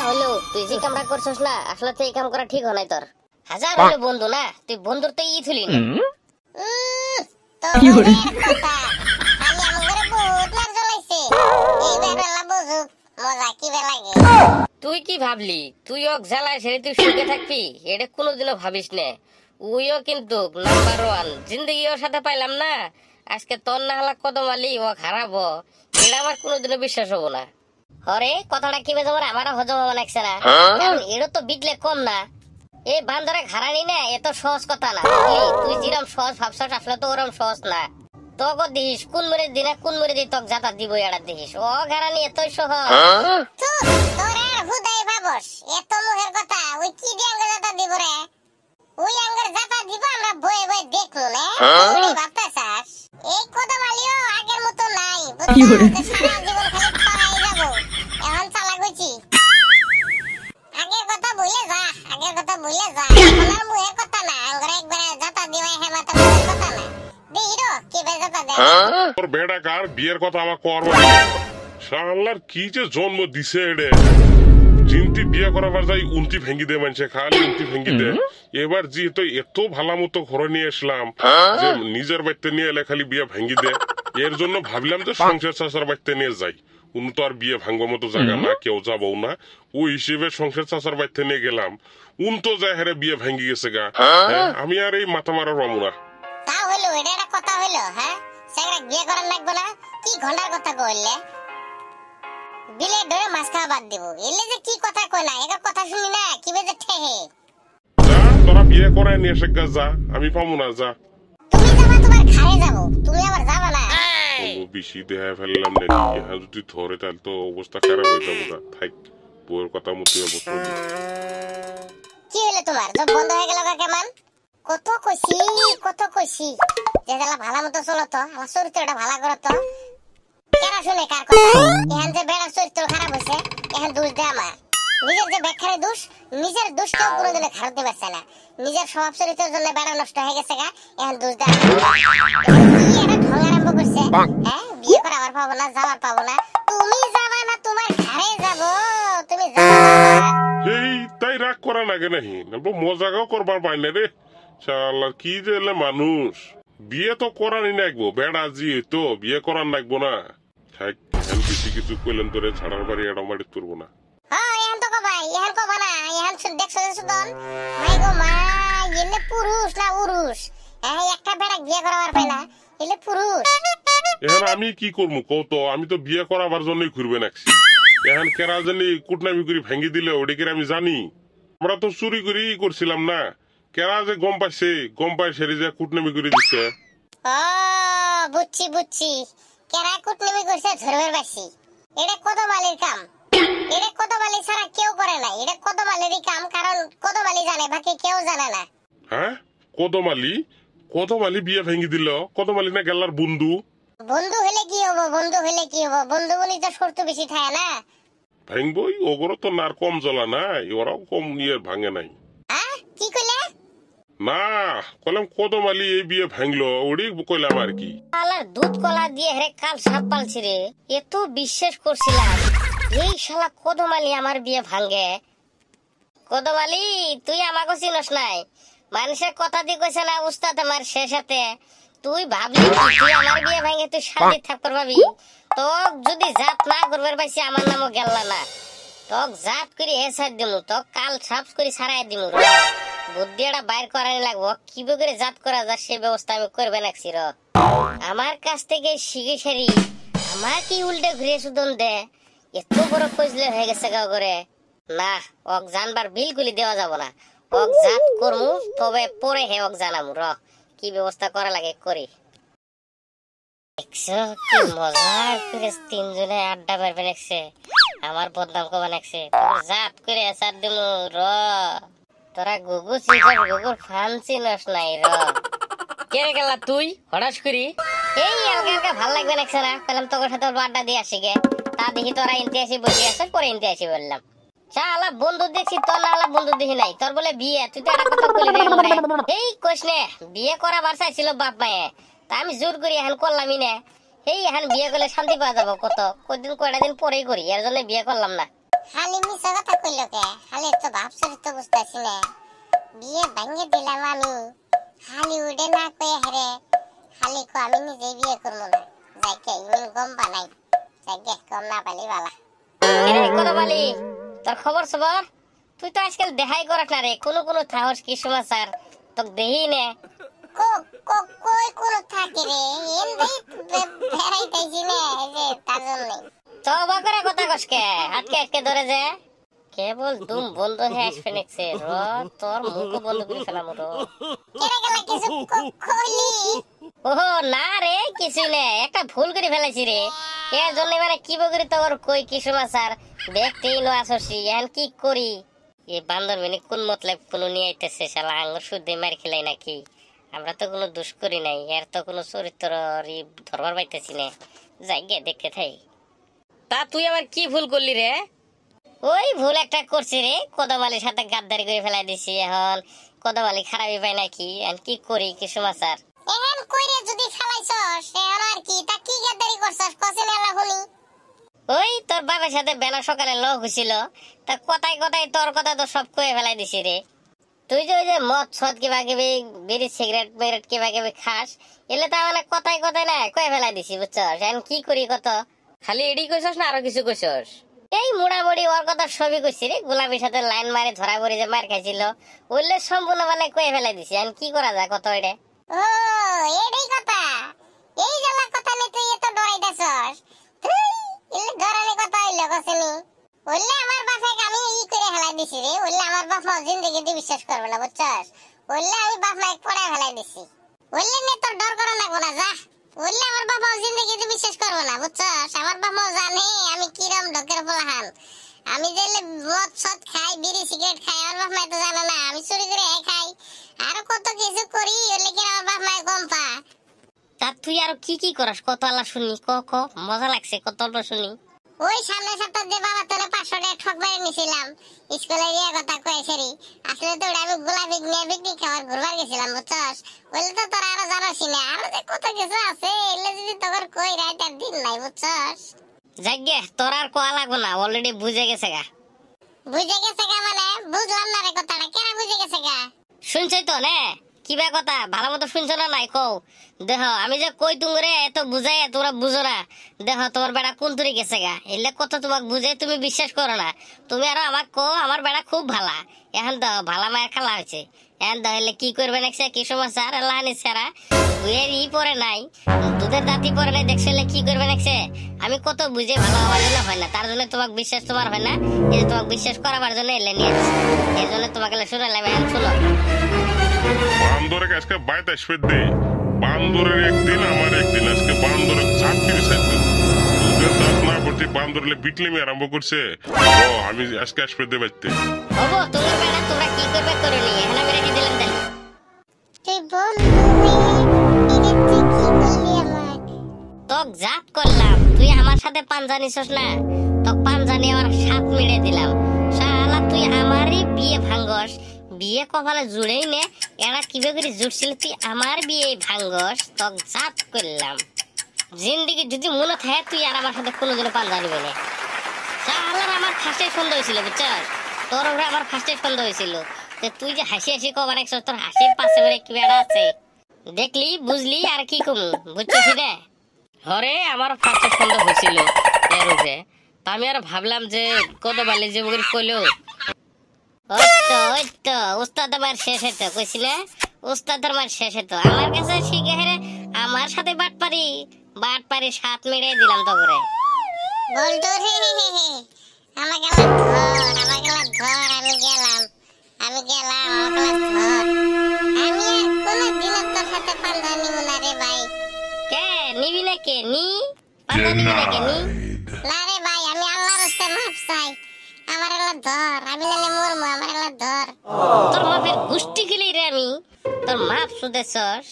হলো তুই যে কামটা করছস না আসলে তো এই কাম করা ঠিক হয় নাই তোর। হাজার হলো বন্ধু না, তুই বন্ধুর তো ই থুলি না। তো বলের কথা খালি আমগরে বহুত মার জ্বলাইছে। এই বেলা বুঝুক মজা কি লাগে। তুই কি ভাবলি তুই ওক জ্বালায় ছেড়ে তুই সুখে থাকবি? এটা কোনোদিনও ভাবিস না। উইও কিন্তু নাম্বার 1 জিন্দগি ওর সাথে পাইলাম না, আজকে তোর না হলা কদম আলী ও হারাবো, এটা আমার কোনোদিনও বিশ্বাস হবো না। হরে কথাটা কি বেজে আমারও হজম হবো লাগছে না, কারণ এটা তো বিটলে কম না। এই বান্দরে ঘাড়ানি না এত সহজ কথা না। তুই যেরকম সহজ ভাবছস আসলে তো ওরম সহজ না। তোকে দিস কোন মরে দিনা কোন মরে দি তোকে যাতা দিব এড়া দেখিস ও ঘাড়ানি এতই সহজ। তোর আর হুদাই ভাবস এত মুখের কথা ওই কি দিয়ে আঙ্গ যাতা দিব রে? ওই আঙ্গের যাতা দিব আমরা বয়ে বয়ে দেখলো না। তুই ভাবতাছাস এই কদমালিও আগের মতো নাই, বুঝছিস? সারা জীবন খালি পাড়াই যাব। এখন চালা গইছি আগের কথা বইলে যা, আগের কথা বইলে যা। আমার মুখের কথা না, আঙ্গরে একবার যাতা দিবাই হে মাথা মুখের কথা না। দেইরো কি বে যাতা দে তোর বেটা কার বিয়ের কথা আমার করব শালার কি যে জন্ম দিছে এডে। জিনতি বিয়ে করাবার যাই উন্তি ভেঙ্গি দে মানুষে, খালি উন্তি ভেঙ্গি দে। এবার যেহেতু এত ভালো মতো ঘরে নিয়ে আসলাম যে নিজের বাড়িতে নিয়ে এলে খালি বিয়ে ভেঙ্গি দে। এর জন্য ভাবলাম যে সংসার চাচার বাড়িতে নিয়ে যাই, উনি তো আর বিয়ে ভাঙ্গার মতো জায়গা না, কেউ যাবো না। ওই হিসেবে সংসার চাচার বাড়িতে নিয়ে গেলাম, উন তো যায় হেরে বিয়ে ভেঙ্গি গেছে গা। আমি আর এই মাথা মারা রমু না। তা হইলো এটা একটা কথা হইলো? হ্যাঁ সেগরা বিয়ে করার লাগবে না, কি ঘন্টার কথা কইলে বিলে ধরে মাছ খাওয়া বাদ দিব। এলে যে কি কথা কই না একা কথা শুনি না কি বেজে ঠেহে। যা তোরা বিয়ে করায় নিয়ে এসে গা, যা আমি পাবো না। যা তুমি যাবা তোমার ঘরে যাব, তুমি আবার যাবা না। বেশি দেহা ফেললাম নাকি, এখন যদি ধরে তাহলে তো অবস্থা খারাপ হয়ে যাবো গা। থাক বউয়ের কথা মতো অবস্থা। কি হইলো তোমার জব বন্ধ হয়ে গেল গা? কেমন কত কইছি কত কইছি যে জালা ভালো মতো চলো তো, আমার চরিত্রটা ভালো করো তো। কেন শুনে কার কথা? এখন যে বেড়ার চরিত্র খারাপ হয়েছে এখন দোষ দে আমার। নিজের যে ব্যাখ্যারে দোষ, নিজের দোষ কেউ কোনোদিনে খারাপ দিতে পারছে না। নিজের স্বভাব চরিত্রের জন্য বেড়া নষ্ট হয়ে গেছে গা, এখন দোষ দে আমার। কি এটা ঢং আরম্ভ করছে? হ্যাঁ বিয়ে করে আবার পাবো না, যাওয়ার পাবো না। তুমি যাবা না, তোমার ঘরে যাবো, তুমি যাবা না। এই তাই রাগ করা লাগে নাহি, মজাগাও করবার পাই না রে। শালার কি যে মানুষ, বিয়ে তো করারই নাকবো, বেড়া জি তো বিয়ে করার নাকবো না। থাক এখন বেশি কিছু কইলেন তোরে ছাড়ার বাড়ি এটা মারি তুলবো না। হ্যাঁ এখন তো কবাই, এখন কবা না, এখন শুন দেখছো সুদন মাই গো মা, এলে পুরুষ না উরুষ? একটা বেড়া বিয়ে করাবার পাই না, এলে পুরুষ। এখন আমি কি করবো কত? আমি তো বিয়ে করাবার জন্যই ঘুরবে নাকছি। এখন কেরা জানি কুটনামি করে ভেঙে দিলে ওদিকে আমি জানি। আমরা তো চুরি করি করছিলাম না, কেরা যে গম পাইছে, গম পাই সেরি যে কুটনামি করে দিচ্ছে। ও বুঝছি বুঝছি, কেরা কুটনামি করছে ধরবার বাসি। এটা কদমালির কাম, এটা কদমালি ছাড়া কেউ করে না। এটা কদমালিরই কাম, কারণ কদমালি জানে, বাকি কেউ জানে না। হ্যাঁ কদমালি? কদমালি বিয়ে ভেঙে দিল? কদমালি না গেলার বন্ধু? বন্ধু হলে কি হবো, বন্ধু হলে কি হবো, বন্ধু বলি তো শর্ত বেশি থাকে না। ভাঙবই, ওগুলো তো নার কম জ্বলা নাই, ওরাও কম নিয়ে ভাঙে নাই। হ্যাঁ কি কইলে? না কলাম কদমালি এই বিয়ে ভাঙলো ওড়ি কইলাম আর কি। শালার দুধ কলা দিয়ে হেরে কাল সাপ পালছি রে, এত বিশ্বাস করছিলাম এই শালা কদমালি আমার বিয়ে ভাঙ্গে। কদমালি তুই আমাকে চিনস নাই, মানুষের কথা দিয়ে কইছে না উস্তাদ আমার শেষাতে। তুই ভাবলি তুই আমার বিয়ে ভাঙে তুই শান্তি থাকতে পারবি? তোক যদি জাত না করবার পাইছি আমার নামও গেল্লা না, তোক জাত করে এসার দিমু, তোক কাল সাপ করে ছাড়াই দিমু। বুদ্ধি এটা বাইর করানি লাগবো, কিভাবে করে জাত করা যায় সে ব্যবস্থা আমি করবে নাকছি। আমার কাছ থেকে শিখে সারি আমার কি উল্টে ঘুরে সুদন দে, এত বড় কইলে হয়ে গেছে গা করে। না ওক জানবার বিলকুলই দেওয়া যাব না, ওক জাত করমু তবে পরে হে ওক জানামু। কি ব্যবস্থা করা লাগে করি। দেখছো কি মজার করে তিনজনে আড্ডা মারবে নাকছে, আমার বদনাম করবে নাকছে। তোর জাত করে এসার দিমু তোরা গুগু চিনছস, গুগুর ফান চিনস নাই কে গেলা তুই হঠাৎ করি? এই আলগা ভাল লাগবে নাকছে না, পেলাম তোর সাথে আড্ডা দিয়ে আসি গে। তা দেখি তোরা ইনতে আসি বসে আছে, পরে ইনতে আসি বললাম। শালা বন্ধু দেখছি, তোর নালা বন্ধু দেখি নাই। তোর বলে বিয়ে, তুই তো একটা কথা বলি রে। এই কইস নে বিয়ে করাবার চাইছিল বাপ মায়ে, তা আমি জোর করি এখন করলামই না। এই এখন বিয়ে করলে শান্তি পাওয়া যাবো কত? কদিন কয়টা দিন পরেই করি, এর জন্য বিয়ে করলাম না। খালি মিছা কথা কইলো কে? খালি তো ভাবছরি তো বুঝতাছি না। বিয়ে ভাঙে দিলাম আমি, খালি উড়ে না কয়ে হেরে, খালি কো আমি নিজে বিয়ে করবো না। যাইকে ইমন গম বানাই, যাইকে কম না পালি বালা। এরে কদমালি, তোর খবর সবর? তুই তো আজকাল দেখাই করাস না রে, কোনো কোনো থাহস কি সমাচার তোকে দেহি নে। কই কোন থাকে রে? এমনি বেড়াইতেছি না, এই যে তার জন্যই। তো বাকরে কথা কসকে আটকে আটকে ধরে যে কেবল দুম বন্ধ হয়ে আসবে নেক্সে র তোর মুখ বন্ধ করে ফেলাম র। কেরে গেলা কিছু কইলি? ওহো না রে কিছুই না, একটা ভুল করে ফেলেছি রে। এর জন্য মানে কি বকরি তোর কই কি সমাচার দেখতেই নো আসছি এখন কি করি? এই বান্দর মানে কোন মতলব কোন নিয়ে আইতেছে শালা আঙ্গুর শুদ্ধে মার খেলাই নাকি? আমরা তো কোনো দোষ করি নাই, এর তো কোনো চরিত্র ধরবার পাইতেছি না। যাই গে দেখতে থাই। তা তুই আবার কি ভুল করলি রে? ওই ভুল একটা করছি রে, কদমালির সাথে গাদ্দারি করে ফেলাই দিছি। এখন কদমালি খারাপই পাই নাকি? এখন কি করি কি সমাচার? এখন কইরে যদি ফেলাইছস এখন আর কি? তা কি গাদ্দারি করছস কসে না লাগুনি? ওই তোর বাবার সাথে বেলা সকালে লোক হয়েছিল, তা কথায় কথায় তোর কথা তো সব কয়ে ফেলাই দিছি রে। তুই যে ওই যে মদ সদ কিবা কিবি বিড়ি সিগারেট মিগারেট কিবা কিবি খাস, এলে তা মানে কথায় কথায় না কয়ে ফেলাই দিছি বুঝছস। এখন কি করি কত? খালি এডি কইছস না আরো কিছু কইছস? এই মোটামুটি ওর কথা সবই কইছি রে। গোলাপির সাথে লাইন মারে ধরা পড়ে যে মার খাইছিল ওইলে সম্পূর্ণ মানে কয়ে ফেলাই দিছি। এখন কি করা যায় কত? এটা ও এটাই কথা, এই জ্বালা কথা নিয়ে তুই এত ডরাইতেছস? এলে ডরানি কথা হইলো কসেনি? ওইলে আমার বাপকে আমি ই করে হেলাই দিছি রে। ওইলে আমার বাপ মা জিন্দেগিতে বিশ্বাস করবে না বুঝছস। ওইলে আমি বাপ মাকে পড়ায় ফেলাই দিছি। ওইলে নে তোর ডর করা লাগবো না যা। ওইলে আমার বাপ মা জিন্দেগিতে বিশ্বাস করবে না বুঝছস। আমার বাপ মা জানে আমি কিরম ঢকের পোলাহান। আমি যে মদ সদ খাই বিড়ি সিগারেট খাই, আমার বাপ মা তো জানে না। আমি চুরি করে খাই আর কত কিছু করি, ওইলে কি আমার বাপ মা গম পা। তা তুই আর কি কি করাস কত আলা শুনি ক ক মজা লাগছে কত অল্প শুনি। ওই সামনের সপ্তাহ যে বাবা তোরে 500 টাকা ঠক মেরে নিছিলাম স্কুলে গিয়ে কথা কয়েছেরি, আসলে তো আমি গোলাপি নিয়ে বিক্রি খাওয়ার ঘুরবার গেছিলাম বুঝছস। বললে তো তোরা আরো জানোস না, আরো যে কত কিছু আছে এলে যদি তোর কই রাইটার দিন নাই বুঝছস। যাইগে তোর আর কোয়া লাগবো না, অলরেডি বুঝে গেছে গা। বুঝে গেছে গা মানে? বুঝলাম না রে কথাটা, কেন বুঝে গেছে গা? শুনছই তো নে কিবা কথা ভালো মতো শুনছো না নাই কও? দেখো আমি যে কই তুমরে এত বুঝাই তোমরা বুঝো না। দেখো তোমার বেড়া কোন তুরি গেছে গা, এলে কত তোমাকে বুঝে তুমি বিশ্বাস করো না। তুমি আরো আমাকে কো আমার বেড়া খুব ভালা। এখন তো ভালা মায়ের খালা হয়েছে। এখন তাহলে কি করবে নাকছে কি সমাচার আল্লাহ নিছাড়া বুয়ের ই পরে নাই, দুধের দাঁতি পরে নাই, দেখছিলে কি করবে নাকছে? আমি কত বুঝে ভালো হওয়ার জন্য হয় না, তার জন্য তোমাকে বিশ্বাস তোমার হয় না। এই যে তোমাকে বিশ্বাস করাবার জন্য এলে নিয়ে আসছি, এই জন্য তোমাকে শুনালাম। এখন শুনো বান্দরে আজকে বাইতে আসবে দে। বান্দরের একদিন আমার একদিন, আজকে বান্দরের চাপটি বিচারতে দুধের দাঁত না করতে বান্দরলে বিটলিমি আরম্ভ করছে। ও আমি আজকে আসবে দে বাইতে। ওগো তোমার বেড়া তোমরা কি করবে করে নি, এখন আমি রেখে দিলাম তাহলে। তুই বন্ধু এটা তুই কি বললি আমার? তোক জাত করলাম, তুই আমার সাথে পাঞ্জা নিছস না, তোক পাঞ্জা নিয়ে আমার সাত মিড়ে দিলাম। শালা তুই আমারই বিয়ে ভাঙ্গস, বিয়ে কপালে জুড়েই নে। এরা কিভাবে করে জুড়ছিল তুই আমার বিয়ে ভাঙ্গস, তোক জাত করলাম। জিন্দিগি যদি মনে থাকে তুই আর আমার সাথে কোনোদিনও পাঞ্জা নিবি না। শালার আমার ফার্স্টে সন্দেহ হয়েছিল বুঝছস, তোর উপরে আমার ফার্স্টে সন্দেহ হয়েছিল যে তুই যে হাসি হাসি কবার একশো, তোর হাসির পাশে বেড়ে কি বেড়া আছে দেখলি বুঝলি আর কি কমু বুঝছিস না? হরে আমার ফার্স্টে সন্দেহ হয়েছিল এর উপরে, তা আমি আর ভাবলাম যে কত বালি যে বগির কইলো ওই তো উস্তাদ আমার শেষ হতো কইছি না, উস্তাদের মার শেষ হতো আমার কাছে শিখে হেরে আমার সাথে বাটপারি সাত মেরে দিলাম তো করে। বলতো রে আমাকে ধর, আমাকে ধর, আমি গেলাম আমাকে ধর। আমি আর কোনোদিন তোর সাথে পাঞ্জা নিব না রে ভাই। কে নিবি না কে নি পাতা নিবি না কে নি? না রে ভাই, আমি আল্লাহর রাস্তায় মাপ চাই, আমার এলা ধর, আমি নালে মরমু, আমার এলা ধর। তোর মাপের গুষ্টি খেলি রে আমি, তোর মাপ শুধেছস।